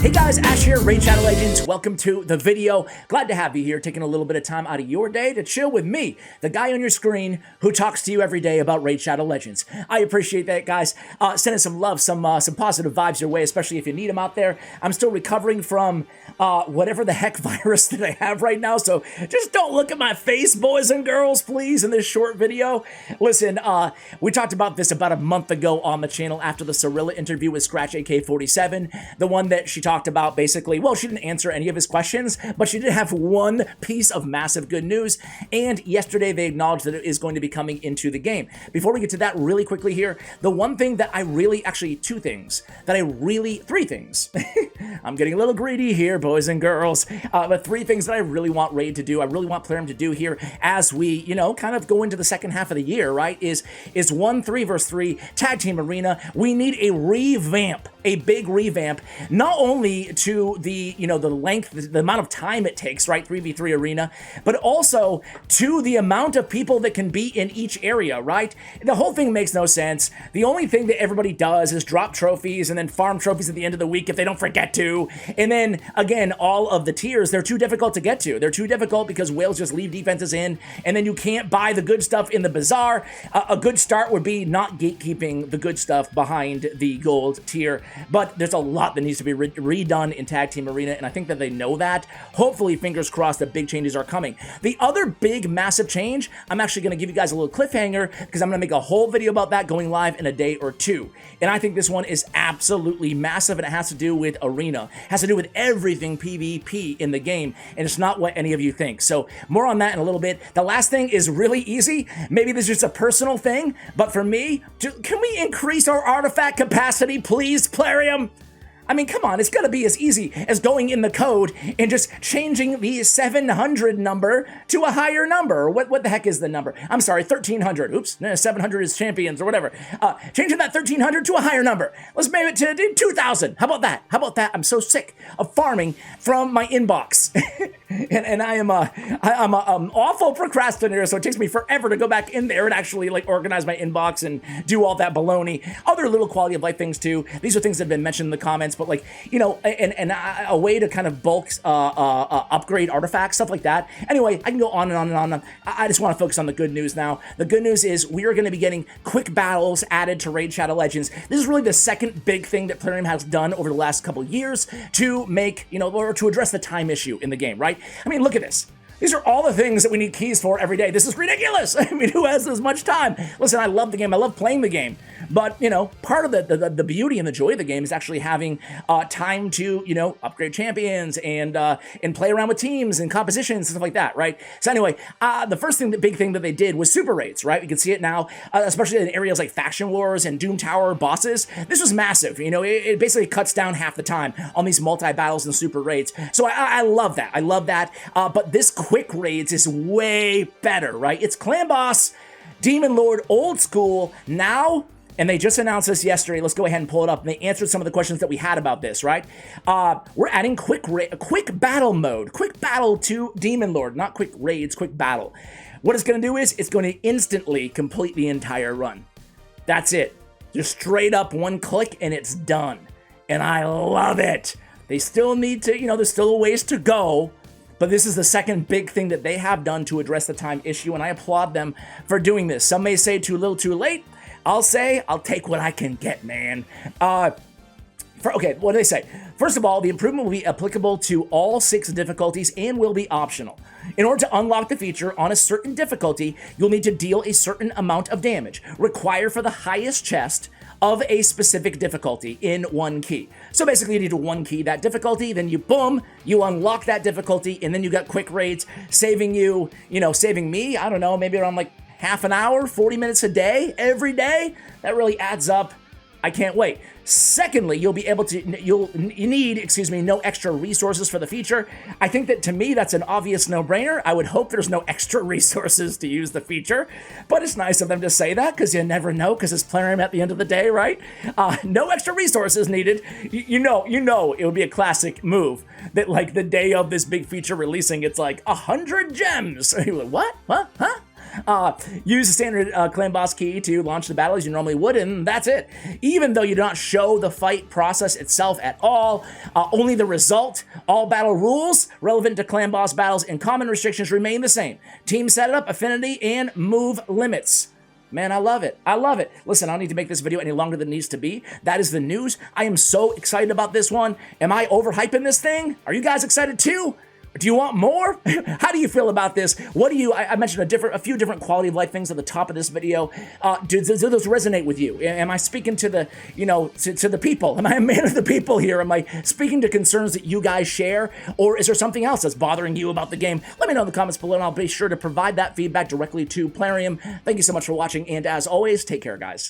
Hey guys, Ash here, Raid Shadow Legends. Welcome to the video. Glad to have you here, taking a little bit of time out of your day to chill with me, the guy on your screen who talks to you every day about Raid Shadow Legends. I appreciate that, guys. Sending some love, some positive vibes your way, especially if you need them out there. I'm still recovering from whatever the heck virus that I have right now, so just don't look at my face, boys and girls, please, in this short video. Listen, we talked about this about a month ago on the channel after the Cirilla interview with Scratch AK-47, the one that she talked about basically, well, she didn't answer any of his questions, but she did have one piece of massive good news, and yesterday they acknowledged that it is going to be coming into the game. Before we get to that really quickly here, the one thing that I really, actually three things. I'm getting a little greedy here, boys and girls, but three things that I really want Raid to do, I really want Plarium to do here as we, you know, kind of go into the second half of the year, right, is 1 3 vs 3 tag team arena. We need a revamp, a big revamp, not only to the, you know, the length, the amount of time it takes, right, 3v3 arena, but also to the amount of people that can be in each area, right? The whole thing makes no sense. The only thing that everybody does is drop trophies and then farm trophies at the end of the week if they don't forget to. And then, again, all of the tiers, they're too difficult to get to. They're too difficult because whales just leave defenses in, and then you can't buy the good stuff in the bazaar. A good start would be not gatekeeping the good stuff behind the gold tier, but there's a lot that needs to be redone in Tag Team Arena, and I think that they know that. Hopefully, fingers crossed, that big changes are coming. The other big, massive change, I'm actually going to give you guys a little cliffhanger, because I'm going to make a whole video about that going live in a day or two. And I think this one is absolutely massive, and it has to do with Arena. It has to do with everything PvP in the game, and it's not what any of you think. So, more on that in a little bit. The last thing is really easy. Maybe this is just a personal thing, but for me, can we increase our artifact capacity, please, Plarium? I mean, come on, it's gonna be as easy as going in the code and just changing the 700 number to a higher number. What the heck is the number? I'm sorry, 1300. Oops, 700 is champions or whatever. Changing that 1300 to a higher number. Let's make it to 2000. How about that? How about that? I'm so sick of farming from my inbox. and I'm an awful procrastinator, so it takes me forever to go back in there and actually like organize my inbox and do all that baloney. Other little quality of life things too. These are things that have been mentioned in the comments, but like, you know, and a way to kind of bulk upgrade artifacts, stuff like that. Anyway, I can go on and on and on. I just want to focus on the good news now. The good news is we are going to be getting quick battles added to Raid Shadow Legends. This is really the second big thing that Plarium has done over the last couple years to make, you know, or to address the time issue in the game, right? I mean, look at this. These are all the things that we need keys for every day. This is ridiculous. I mean, who has this much time? Listen, I love the game. I love playing the game. But, you know, part of the beauty and the joy of the game is actually having time to, you know, upgrade champions and play around with teams and compositions and stuff like that, right? So anyway, the first thing, the big thing that they did was super raids, right? You can see it now, especially in areas like Faction Wars and Doom Tower bosses. This was massive. You know, it basically cuts down half the time on these multi-battles and super raids. So I love that. I love that. But this quick raids is way better, right? It's Clan Boss, Demon Lord, old school, now, and they just announced this yesterday. Let's go ahead and pull it up. And they answered some of the questions that we had about this, right? We're adding quick battle mode, quick battle to Demon Lord, not quick raids, quick battle. What it's going to do is it's going to instantly complete the entire run. That's it. Just straight up one click and it's done. And I love it. They still need to, you know, there's still a ways to go. But this is the second big thing that they have done to address the time issue, and I applaud them for doing this. Some may say too little, too late. I'll say I'll take what I can get, man. Okay, what do they say? First of all, the improvement will be applicable to all 6 difficulties and will be optional. In order to unlock the feature on a certain difficulty, you'll need to deal a certain amount of damage, required for the highest chest of a specific difficulty in 1 key. So basically you need to 1 key that difficulty, then you boom, you unlock that difficulty, and then you got quick raids, saving you, you know, saving me, I don't know, maybe around like half an hour, 40 minutes a day, every day. That really adds up. I can't wait. Secondly, you need no extra resources for the feature. I think that to me, that's an obvious no-brainer. I would hope there's no extra resources to use the feature, but it's nice of them to say that because you never know because it's Plarium at the end of the day, right? No extra resources needed. You know, it would be a classic move that like the day of this big feature releasing, it's like 100 gems. You're like, what? Huh? Use the standard clan boss key to launch the battle as you normally would, and that's it. Even though you do not show the fight process itself at all, only the result, all battle rules relevant to clan boss battles and common restrictions remain the same. Team setup, affinity, and move limits. Man, I love it. I love it. Listen, I don't need to make this video any longer than it needs to be. That is the news. I am so excited about this one. Am I overhyping this thing? Are you guys excited too? Do you want more? How do you feel about this? What do you, I mentioned a few different quality of life things at the top of this video. Do those resonate with you? Am I speaking to the, to the people? Am I a man of the people here? Am I speaking to concerns that you guys share? Or is there something else that's bothering you about the game? Let me know in the comments below and I'll be sure to provide that feedback directly to Plarium. Thank you so much for watching, and as always, take care, guys.